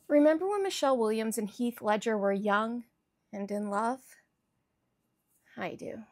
Remember when Michelle Williams and Heath Ledger were young and in love? I do.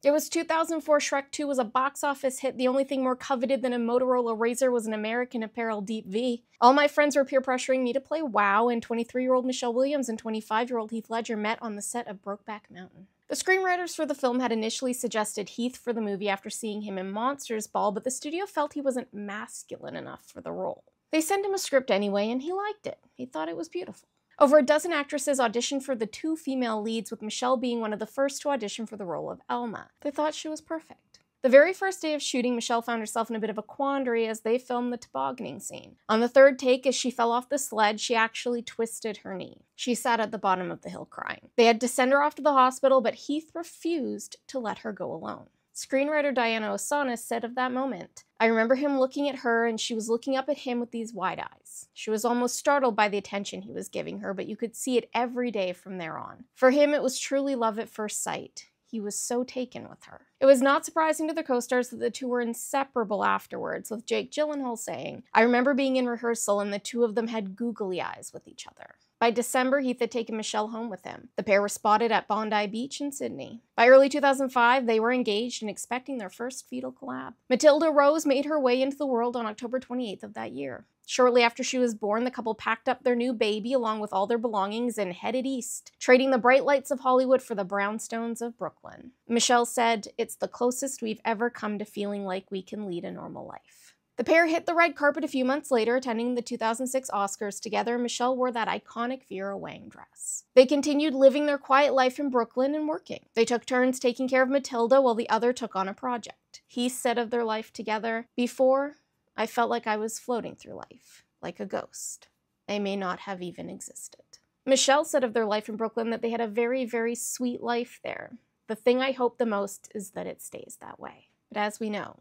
It was 2004. Shrek 2 was a box office hit. The only thing more coveted than a Motorola Razr was an American Apparel Deep V. All my friends were peer pressuring me to play WoW, and 23-year-old Michelle Williams and 25-year-old Heath Ledger met on the set of Brokeback Mountain. The screenwriters for the film had initially suggested Heath for the movie after seeing him in Monsters Ball, but the studio felt he wasn't masculine enough for the role. They sent him a script anyway, and he liked it. He thought it was beautiful. Over a dozen actresses auditioned for the two female leads, with Michelle being one of the first to audition for the role of Elma. They thought she was perfect. The very first day of shooting, Michelle found herself in a bit of a quandary as they filmed the tobogganing scene. On the third take, as she fell off the sled, she actually twisted her knee. She sat at the bottom of the hill crying. They had to send her off to the hospital, but Heath refused to let her go alone. Screenwriter Diana Osanis said of that moment, "I remember him looking at her and she was looking up at him with these wide eyes. She was almost startled by the attention he was giving her, but you could see it every day from there on. For him, it was truly love at first sight. He was so taken with her." It was not surprising to the co-stars that the two were inseparable afterwards, with Jake Gyllenhaal saying, "I remember being in rehearsal and the two of them had googly eyes with each other." By December, Heath had taken Michelle home with him. The pair were spotted at Bondi Beach in Sydney. By early 2005, they were engaged and expecting their first fetal collab. Matilda Rose made her way into the world on October 28th of that year. Shortly after she was born, the couple packed up their new baby along with all their belongings and headed east, trading the bright lights of Hollywood for the brownstones of Brooklyn. Michelle said, "It's the closest we've ever come to feeling like we can lead a normal life." The pair hit the red carpet a few months later, attending the 2006 Oscars together. Michelle wore that iconic Vera Wang dress. They continued living their quiet life in Brooklyn and working. They took turns taking care of Matilda while the other took on a project. He said of their life together, "Before, I felt like I was floating through life, like a ghost. I may not have even existed." Michelle said of their life in Brooklyn that they had a very, very sweet life there. "The thing I hope the most is that it stays that way." But as we know,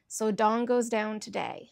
so dawn goes down today,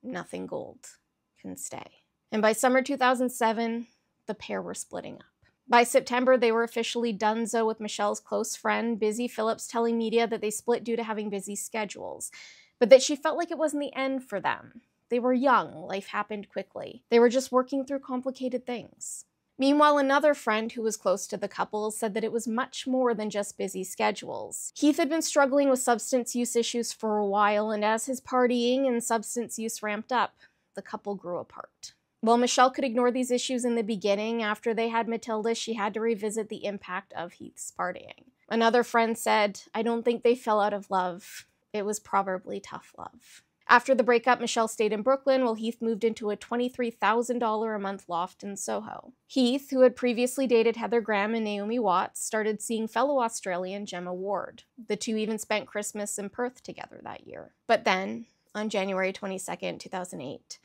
nothing gold can stay. And by summer 2007, the pair were splitting up. By September, they were officially donezo, with Michelle's close friend, Busy Phillips, telling media that they split due to having busy schedules, but that she felt like it wasn't the end for them. They were young, life happened quickly. They were just working through complicated things. Meanwhile, another friend who was close to the couple said that it was much more than just busy schedules. Heath had been struggling with substance use issues for a while, and as his partying and substance use ramped up, the couple grew apart. While Michelle could ignore these issues in the beginning, after they had Matilda, she had to revisit the impact of Heath's partying. Another friend said, "I don't think they fell out of love. It was probably tough love." After the breakup, Michelle stayed in Brooklyn while Heath moved into a $23,000 a month loft in Soho. Heath, who had previously dated Heather Graham and Naomi Watts, started seeing fellow Australian Gemma Ward. The two even spent Christmas in Perth together that year. But then, on January 22nd, 2008,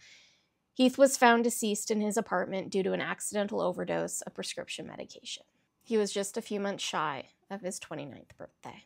Heath was found deceased in his apartment due to an accidental overdose of prescription medication. He was just a few months shy of his 29th birthday.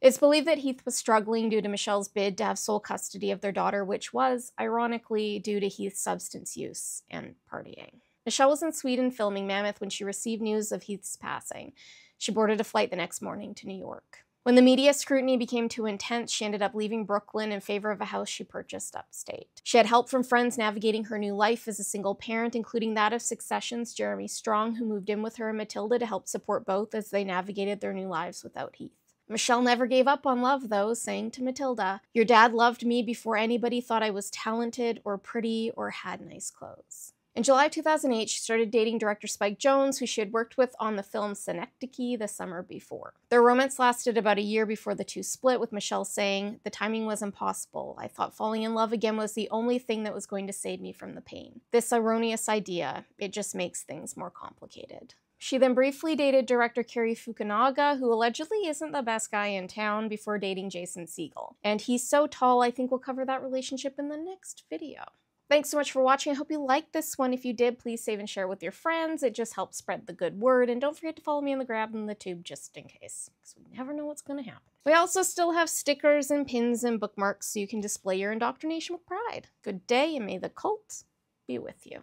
It's believed that Heath was struggling due to Michelle's bid to have sole custody of their daughter, which was, ironically, due to Heath's substance use and partying. Michelle was in Sweden filming Mammoth when she received news of Heath's passing. She boarded a flight the next morning to New York. When the media scrutiny became too intense, she ended up leaving Brooklyn in favor of a house she purchased upstate. She had help from friends navigating her new life as a single parent, including that of Succession's Jeremy Strong, who moved in with her and Matilda to help support both as they navigated their new lives without Heath. Michelle never gave up on love, though, saying to Matilda, "Your dad loved me before anybody thought I was talented or pretty or had nice clothes." In July 2008, she started dating director Spike Jonze, who she had worked with on the film Synecdoche the summer before. Their romance lasted about a year before the two split, with Michelle saying, "The timing was impossible. I thought falling in love again was the only thing that was going to save me from the pain. This erroneous idea, it just makes things more complicated." She then briefly dated director Cary Fukunaga, who allegedly isn't the best guy in town, before dating Jason Segel. And he's so tall, I think we'll cover that relationship in the next video. Thanks so much for watching. I hope you liked this one. If you did, please save and share with your friends. It just helps spread the good word. And don't forget to follow me on the Grab and the Tube just in case, because we never know what's going to happen. We also still have stickers and pins and bookmarks so you can display your indoctrination with pride. Good day, and may the cult be with you.